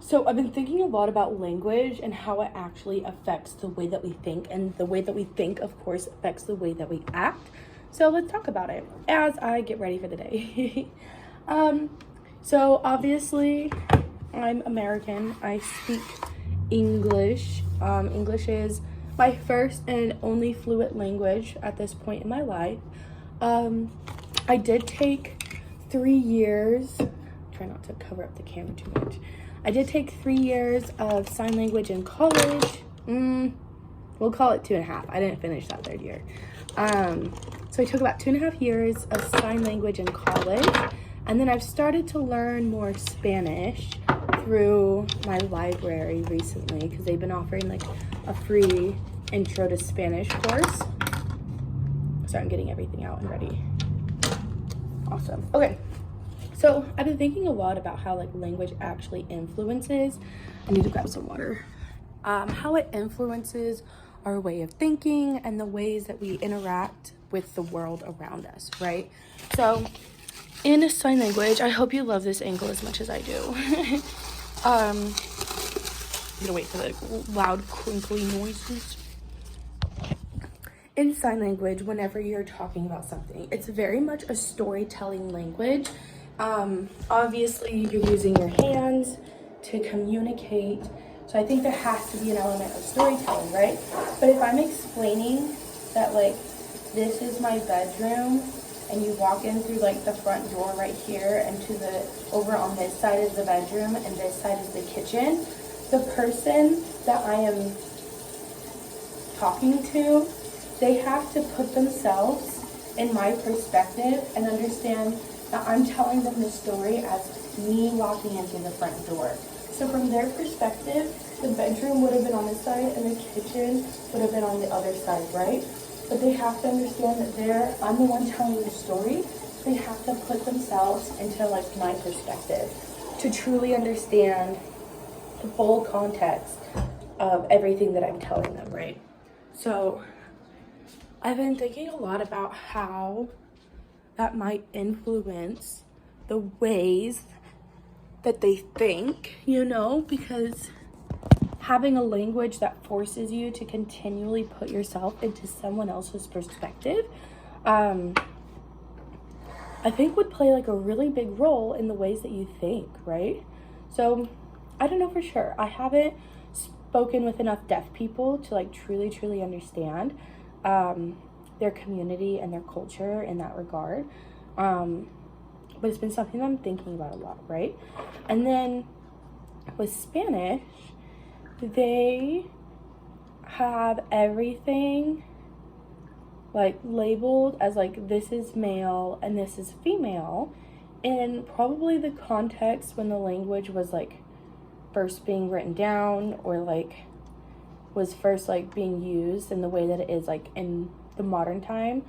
So I've been thinking a lot about language and how it actually affects the way that we think, and the way that we think, of course, affects the way that we act. So let's talk about it as I get ready for the day. um, so obviously, I'm American. I speak English. English is my first and only fluent language at this point in my life. I did take 3 years. Try not to cover up the camera too much. I did take 3 years of sign language in college. We'll call it 2.5. I didn't finish that third year. So I took about 2.5 years of sign language in college. And then I've started to learn more Spanish through my library recently, because they've been offering like a free intro to Spanish course. So I'm getting everything out and ready. Awesome. Okay. So I've been thinking a lot about how like language actually influences. I need to grab some water. How it influences our way of thinking and the ways that we interact with the world around us, right? So in sign language, I hope you love this angle as much as I do. I'm gonna wait for the loud crinkly noises. In sign language, whenever you're talking about something, it's very much a storytelling language. Obviously you're using your hands to communicate, so I think there has to be an element of storytelling, right? But if I'm explaining that like this is my bedroom and you walk in through like the front door right here, and to the over on this side is the bedroom and this side is the kitchen, the person that I am talking to, they have to put themselves in my perspective and understand that I'm telling them the story as me walking into the front door. So from their perspective, the bedroom would have been on this side and the kitchen would have been on the other side, right? But they have to understand that I'm the one telling the story. They have to put themselves into like my perspective to truly understand the full context of everything that I'm telling them, right? So I've been thinking a lot about how that might influence the ways that they think, because having a language that forces you to continually put yourself into someone else's perspective, I think would play like a really big role in the ways that you think, right? So I don't know for sure. I haven't spoken with enough deaf people to like truly understand their community and their culture in that regard. But it's been something that I'm thinking about a lot, right? And then with Spanish, they have everything like labeled as like this is male and this is female, and probably the context when the language was like first being written down, or like was first like being used in the way that it is like in the modern time.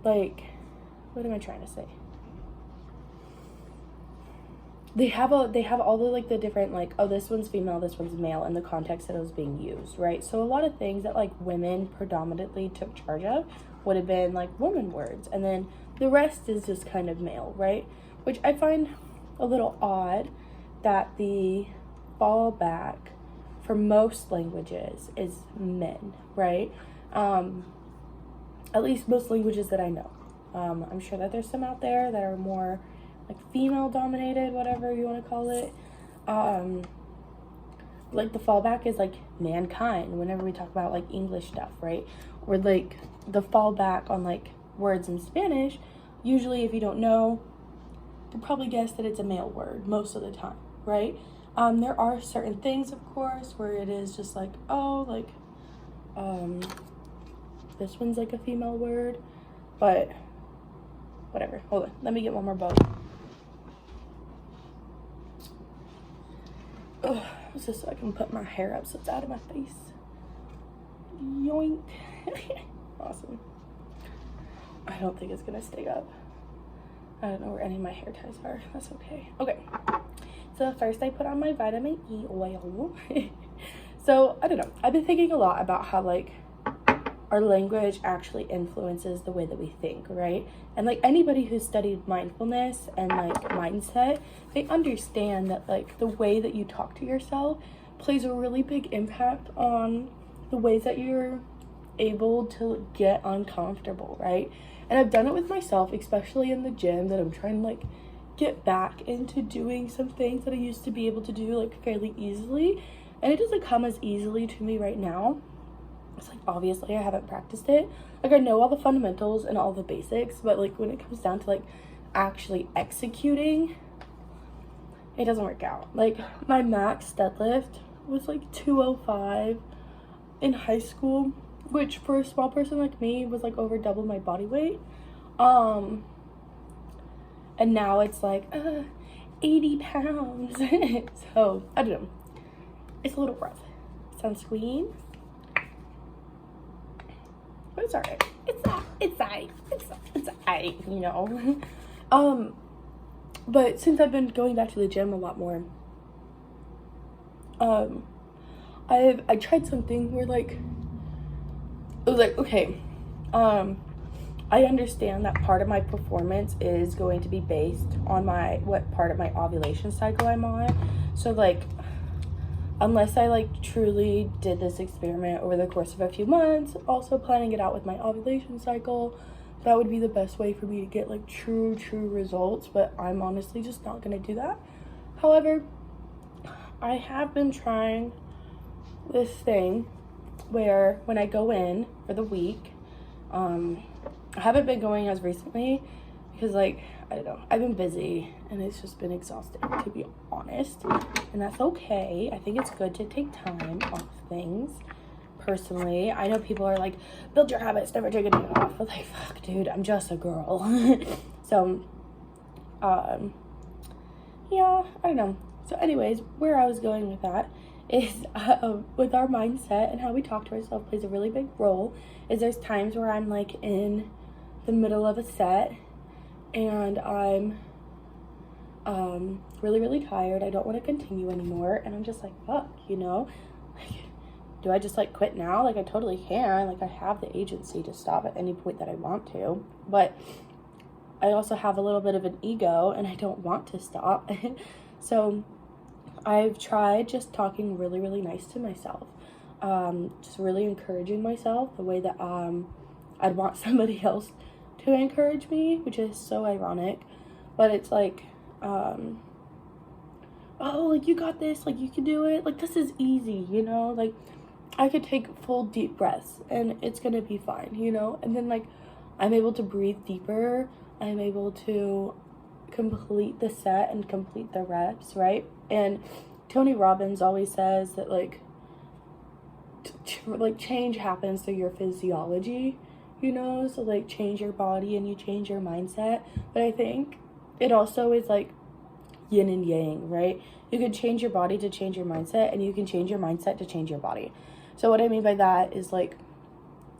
Like, what am I trying to say? They have all the like the different like, oh, this one's female, this one's male, in the context that it was being used, right? So a lot of things that like women predominantly took charge of would have been like woman words, and then the rest is just kind of male, right? Which I find a little odd that the fallback for most languages is men, right? At least most languages that I know. I'm sure that there's some out there that are more like female dominated, whatever you want to call it. Like the fallback is like mankind whenever we talk about like English stuff, right? Or like the fallback on like words in Spanish, usually if you don't know, you'll probably guess that it's a male word most of the time, right? There are certain things, of course, where it is just like, oh, like, this one's like a female word, but whatever. Hold on, let me get one more bowl. Oh, this is so I can put my hair up so it's out of my face. Yoink. Awesome. I don't think it's gonna stay up. I don't know where any of my hair ties are. That's okay. Okay. So first I put on my vitamin E oil. So I don't know. I've been thinking a lot about how like our language actually influences the way that we think, right? And like anybody who's studied mindfulness and like mindset, they understand that like the way that you talk to yourself plays a really big impact on the ways that you're able to get uncomfortable, right? And I've done it with myself, especially in the gym, that I'm trying to like get back into doing some things that I used to be able to do like fairly easily, and it doesn't come as easily to me right now. It's like obviously I haven't practiced it. Like I know all the fundamentals and all the basics, but like when it comes down to like actually executing, it doesn't work out. Like my max deadlift was like 205 in high school, which for a small person like me was like over double my body weight. And now it's like 80 pounds. So I don't know, it's a little rough. Sunscreen, but it's alright. It's alright, you know. But since I've been going back to the gym a lot more, I tried something where like it was like, okay, I understand that part of my performance is going to be based on what part of my ovulation cycle I'm on. So like, unless I like truly did this experiment over the course of a few months, also planning it out with my ovulation cycle, that would be the best way for me to get like true results. But I'm honestly just not gonna do that. However, I have been trying this thing where when I go in for the week, I haven't been going as recently because like, I don't know, I've been busy and it's just been exhausting, to be honest, and that's okay. I think it's good to take time off things. Personally, I know people are like, build your habits, never take a day off, but like, fuck dude, I'm just a girl. So yeah, I don't know. So anyways, where I was going with that is with our mindset and how we talk to ourselves plays a really big role. Is there's times where I'm like in the middle of a set and I'm really tired, I don't want to continue anymore, and I'm just like, fuck, you know, like, do I just like quit now? Like I totally can, like I have the agency to stop at any point that I want to, but I also have a little bit of an ego and I don't want to stop. So I've tried just talking really nice to myself, just really encouraging myself the way that I'd want somebody else to encourage me, which is so ironic, but it's like, oh, like you got this, like you can do it, like this is easy, you know, like I could take full deep breaths and it's gonna be fine, you know. And then like I'm able to breathe deeper, I'm able to complete the set and complete the reps, right? And Tony Robbins always says that like like change happens through your physiology, you know, so like change your body and you change your mindset. But I think it also is like yin and yang, right? You can change your body to change your mindset, and you can change your mindset to change your body. So what I mean by that is like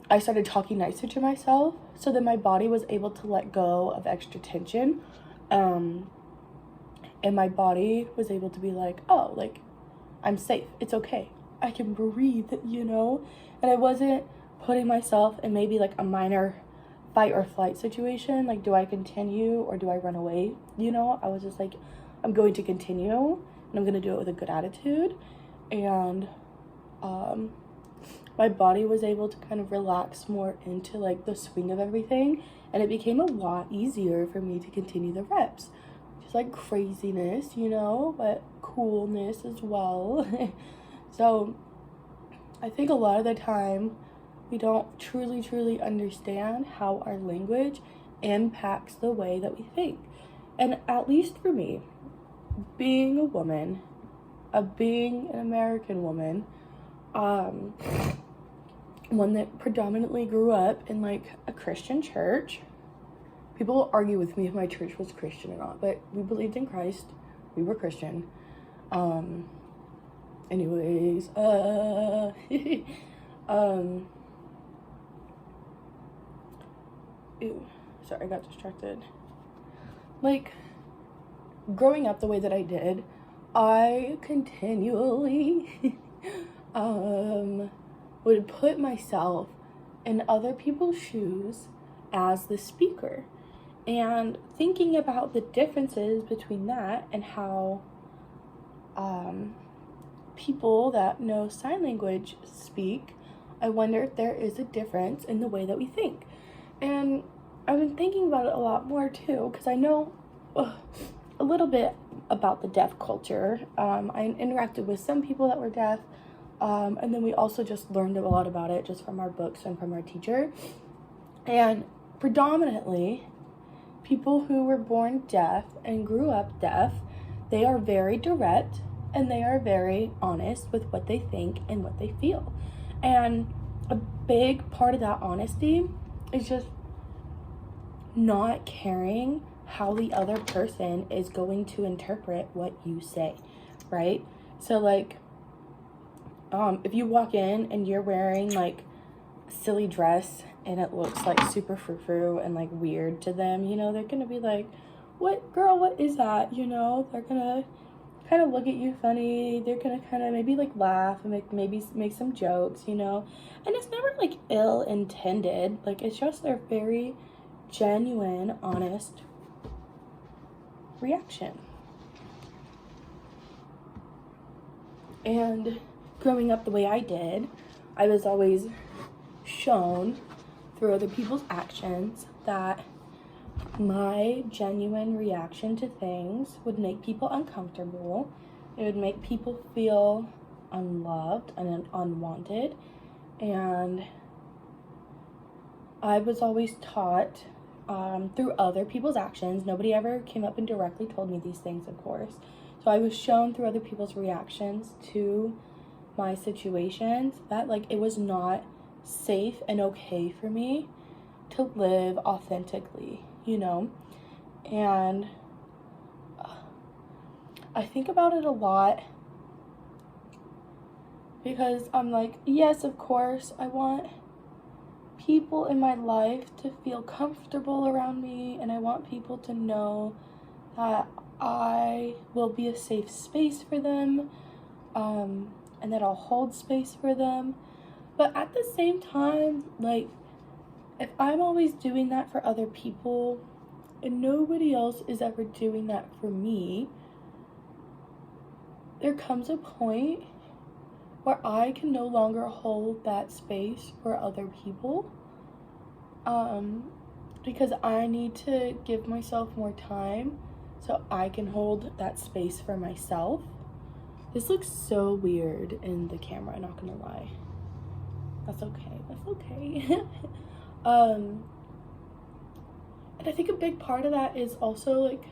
I started talking nicer to myself so that my body was able to let go of extra tension, and my body was able to be like, oh, like I'm safe, it's okay, I can breathe, you know. And I wasn't putting myself in maybe like a minor fight or flight situation, like do I continue or do I run away, you know. I was just like, I'm going to continue and I'm going to do it with a good attitude. And my body was able to kind of relax more into like the swing of everything, and it became a lot easier for me to continue the reps. Just like craziness, you know, but coolness as well. So I think a lot of the time we don't truly understand how our language impacts the way that we think. And at least for me, being a woman, being an American woman, one that predominantly grew up in like a Christian church. People argue with me if my church was Christian or not, but we believed in Christ. We were Christian. Anyways, ew, sorry, I got distracted. Like, growing up the way that I did, I continually would put myself in other people's shoes as the speaker, and thinking about the differences between that and how people that know sign language speak, I wonder if there is a difference in the way that we think. And I've been thinking about it a lot more too, because I know a little bit about the deaf culture. I interacted with some people that were deaf, and then we also just learned a lot about it just from our books and from our teacher. And predominantly, people who were born deaf and grew up deaf, they are very direct and they are very honest with what they think and what they feel. And a big part of that honesty is just not caring how the other person is going to interpret what you say, right? So like, if you walk in and you're wearing like a silly dress and it looks like super frou-frou and like weird to them, you know, they're gonna be like, what, girl, what is that? You know, they're gonna kind of look at you funny. They're gonna kind of maybe like laugh and maybe make some jokes, you know. And it's never like ill intended. Like, it's just their very genuine, honest reaction. And growing up the way I did, I was always shown through other people's actions that my genuine reaction to things would make people uncomfortable. It would make people feel unloved and unwanted. And I was always taught through other people's actions. Nobody ever came up and directly told me these things, of course. So I was shown through other people's reactions to my situations that like it was not safe and okay for me to live authentically, you know. And I think about it a lot because I'm like, yes, of course, I want people in my life to feel comfortable around me, and I want people to know that I will be a safe space for them, and that I'll hold space for them. But at the same time, like, if I'm always doing that for other people and nobody else is ever doing that for me, there comes a point where I can no longer hold that space for other people, because I need to give myself more time so I can hold that space for myself. This looks so weird in the camera, not gonna lie. That's okay. And I think a big part of that is also like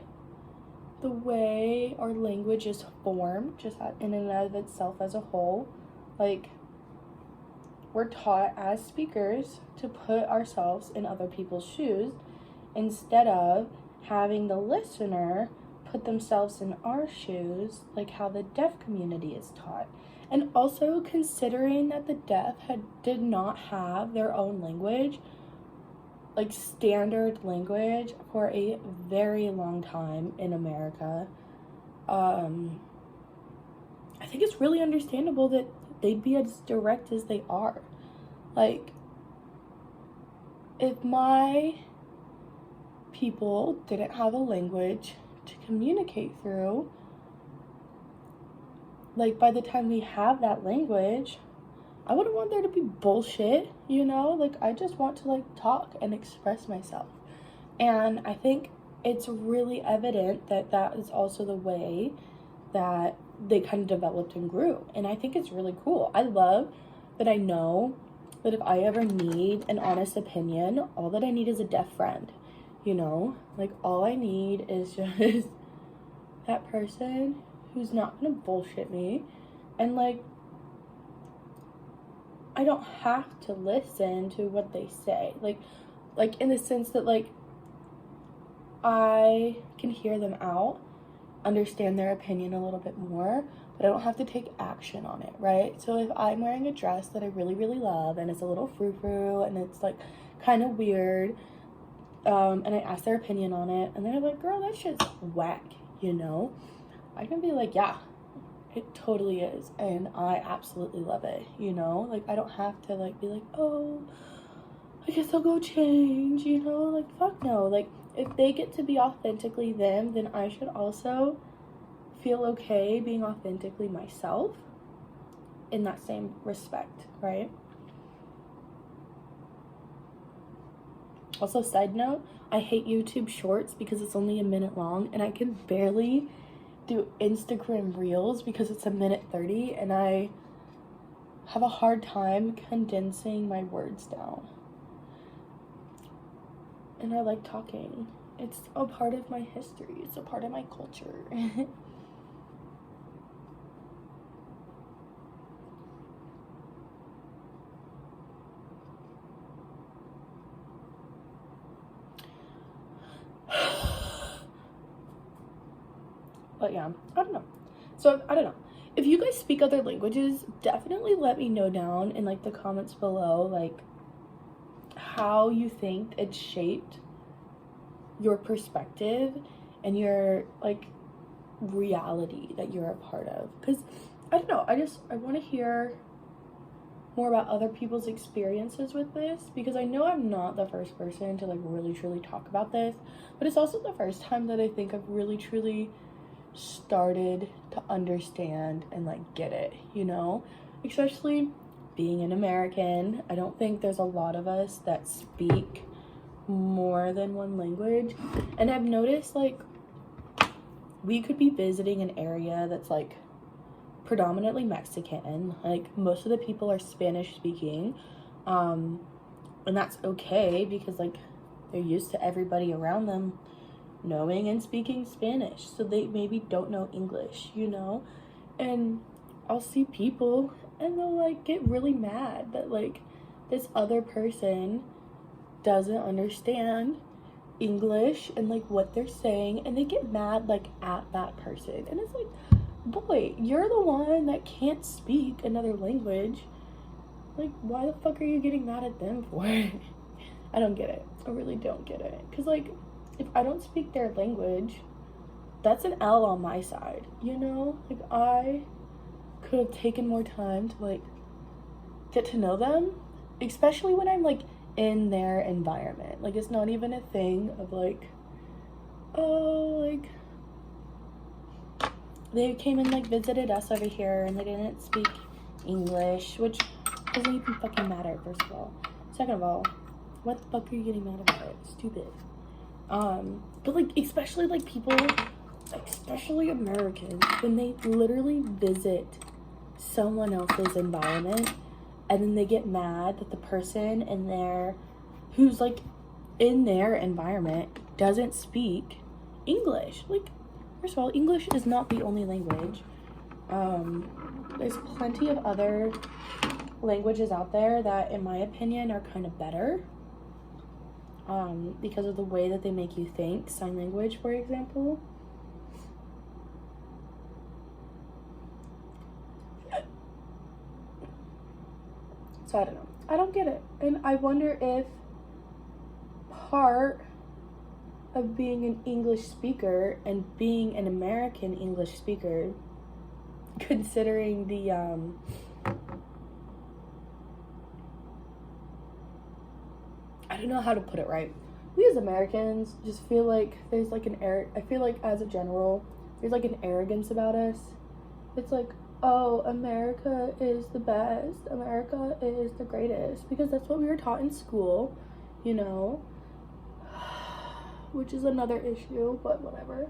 the way our language is formed, just in and of itself as a whole. Like, we're taught as speakers to put ourselves in other people's shoes instead of having the listener put themselves in our shoes, like how the deaf community is taught. And also considering that the deaf did not have their own language, like standard language, for a very long time in America. I think it's really understandable that they'd be as direct as they are. Like, if my people didn't have a language to communicate through, like, by the time we have that language, I wouldn't want there to be bullshit, you know? Like, I just want to, like, talk and express myself. And I think it's really evident that that is also the way that they kind of developed and grew. And I think it's really cool. I love that I know that if I ever need an honest opinion, all that I need is a deaf friend, you know? Like, all I need is just that person who's not gonna bullshit me. And, like, I don't have to listen to what they say. Like in the sense that, like, I can hear them out, understand their opinion a little bit more, but I don't have to take action on it, right? So if I'm wearing a dress that I really, really love and it's a little frou-frou and it's like kind of weird, and I ask their opinion on it and they're like, girl, that shit's whack, you know? I can be like, yeah, it totally is, and I absolutely love it, you know? Like, I don't have to, like, be like, oh, I guess I'll go change, you know? Like, fuck no. Like, if they get to be authentically them, then I should also feel okay being authentically myself in that same respect, right? Also, side note, I hate YouTube Shorts because it's only a minute long, and I can barely do Instagram Reels because it's a minute 30, and I have a hard time condensing my words down. And I like talking. It's a part of my history. It's a part of my culture. But yeah, I don't know. So, I don't know. If you guys speak other languages, definitely let me know down in, like, the comments below, like, how you think it shaped your perspective and your, like, reality that you're a part of. Because, I don't know, I want to hear more about other people's experiences with this, because I know I'm not the first person to, like, really truly talk about this, but it's also the first time that I think I've really truly started to understand and, like, get it, you know? Especially being an American, I don't think there's a lot of us that speak more than one language. And I've noticed, like, we could be visiting an area that's, like, predominantly Mexican. Like, most of the people are Spanish speaking. And that's okay because, like, they're used to everybody around them knowing and speaking Spanish, so they maybe don't know English, you know? And I'll see people and they'll, like, get really mad that, like, this other person doesn't understand English and, like, what they're saying, and they get mad, like, at that person. And it's like, boy, you're the one that can't speak another language. Like, why the fuck are you getting mad at them for? I don't get it. I really don't get it. Because, like, if I don't speak their language, that's an L on my side, you know? Like, I could have taken more time to, like, get to know them, especially when I'm, like, in their environment. Like, it's not even a thing of, like, oh, like, they came and, like, visited us over here and they didn't speak English, which doesn't even fucking matter, first of all. Second of all, what the fuck are you getting mad about it? Stupid. But, like, especially, like, people, especially Americans, when they literally visit someone else's environment and then they get mad that the person in there who's, like, in their environment doesn't speak English. Like, first of all, English is not the only language. There's plenty of other languages out there that, in my opinion, are kind of better. Because of the way that they make you think. Sign language, for example. So I don't know. I don't get it. And I wonder if part of being an English speaker and being an American English speaker, considering the, I don't know how to put it right. We as Americans just feel like there's, like, I feel like as a general, there's, like, an arrogance about us. It's like, oh, America is the best. America is the greatest. Because that's what we were taught in school, you know? Which is another issue, but whatever.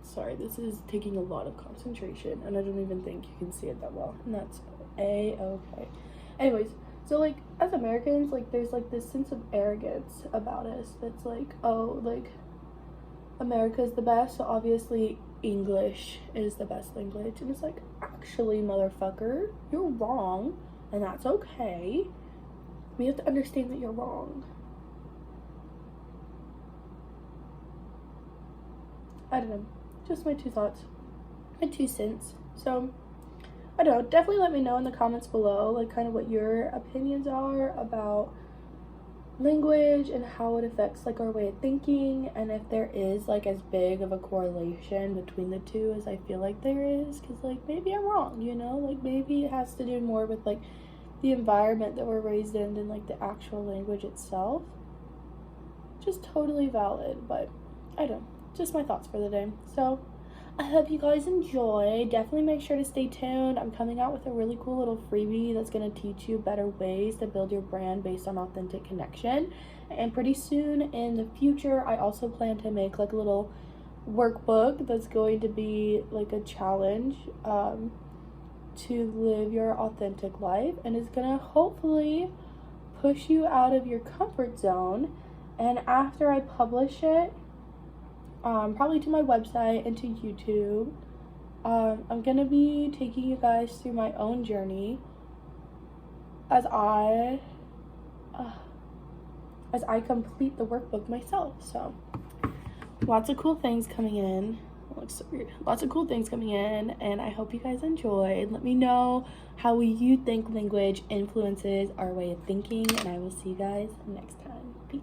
Sorry, this is taking a lot of concentration, and I don't even think you can see it that well, and that's A-okay. Anyways, so, like, as Americans, like, there's, like, this sense of arrogance about us that's like, oh, like, America's the best, so obviously English is the best language. And it's like, actually, motherfucker, you're wrong, and that's okay. We have to understand that you're wrong. I don't know. Just my 2 thoughts. My 2 cents. So, I don't know. Definitely let me know in the comments below, like, kind of what your opinions are about language and how it affects like our way of thinking, and if there is like as big of a correlation between the two as I feel like there is, because like maybe I'm wrong, you know, like maybe it has to do more with like the environment that we're raised in than like the actual language itself. Just totally valid, but I don't know, just my thoughts for the day. So I hope you guys enjoy. Definitely make sure to stay tuned. I'm coming out with a really cool little freebie that's going to teach you better ways to build your brand based on authentic connection. And pretty soon in the future, I also plan to make like a little workbook that's going to be like a challenge to live your authentic life, and it's going to hopefully push you out of your comfort zone. And after I publish it, probably to my website and to YouTube, I'm gonna be taking you guys through my own journey as I complete the workbook myself. So lots of cool things coming in. It looks so weird. Lots of cool things coming in, and I hope you guys enjoyed. Let me know how you think language influences our way of thinking, and I will see you guys next time. Peace.